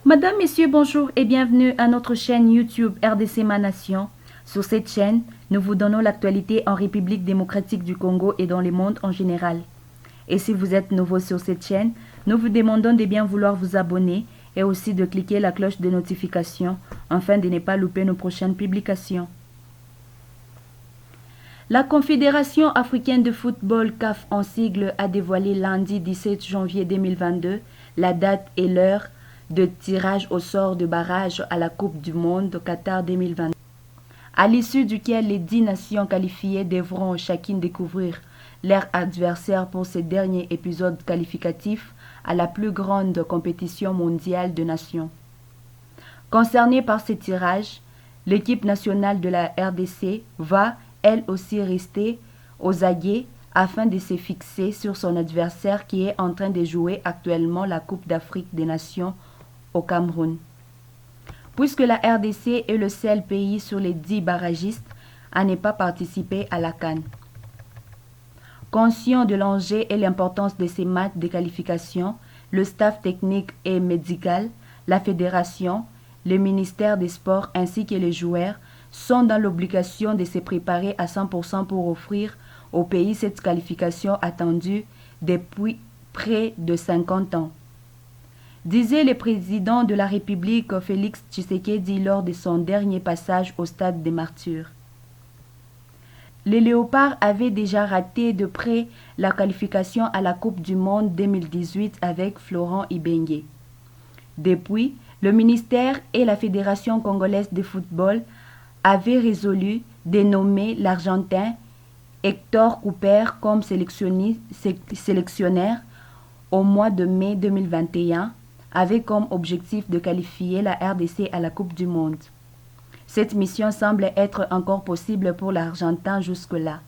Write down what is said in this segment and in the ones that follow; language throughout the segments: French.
Madame, Messieurs, bonjour et bienvenue à notre chaîne YouTube RDC Ma Nation. Sur cette chaîne, nous vous donnons l'actualité en République démocratique du Congo et dans le monde en général. Et si vous êtes nouveau sur cette chaîne, nous vous demandons de bien vouloir vous abonner et aussi de cliquer la cloche de notification afin de ne pas louper nos prochaines publications. La Confédération africaine de football CAF en sigle a dévoilé lundi 17 janvier 2022 la date et l'heure de tirage au sort de barrage à la Coupe du Monde de Qatar 2022, à l'issue duquel les 10 nations qualifiées devront chacune découvrir leur adversaire pour ce dernier épisode qualificatif à la plus grande compétition mondiale de nations. Concernée par ce tirage, l'équipe nationale de la RDC va elle aussi rester aux aguets afin de se fixer sur son adversaire qui est en train de jouer actuellement la Coupe d'Afrique des Nations au Cameroun. Puisque la RDC est le seul pays sur les 10 barragistes à ne pas participer à la CAN. Conscient de l'enjeu et l'importance de ces matchs de qualification, le staff technique et médical, la fédération, le ministère des Sports ainsi que les joueurs sont dans l'obligation de se préparer à 100% pour offrir au pays cette qualification attendue depuis près de 50 ans. Disait le président de la République Félix Tshisekedi lors de son dernier passage au stade des Martyrs. Les Léopards avaient déjà raté de près la qualification à la Coupe du Monde 2018 avec Florent Ibenge. Depuis, le ministère et la Fédération congolaise de football avaient résolu de nommer l'Argentin Hector Cooper comme sélectionneur au mois de mai 2021 avec comme objectif de qualifier la RDC à la Coupe du Monde. Cette mission semble être encore possible pour l'Argentin jusque-là,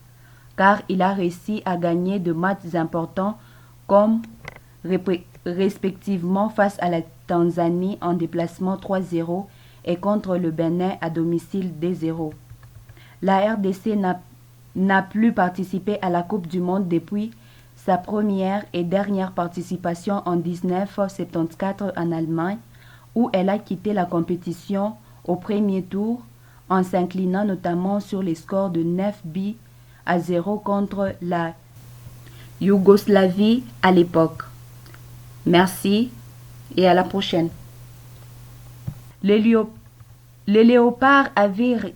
car il a réussi à gagner de matchs importants comme respectivement face à la Tanzanie en déplacement 3-0 et contre le Bénin à domicile 2-0. La RDC n'a plus participé à la Coupe du Monde depuis sa première et dernière participation en 1974 en Allemagne, où elle a quitté la compétition au premier tour en s'inclinant notamment sur les scores de 9-0 contre la Yougoslavie à l'époque. Merci et à la prochaine. Les léopards avaient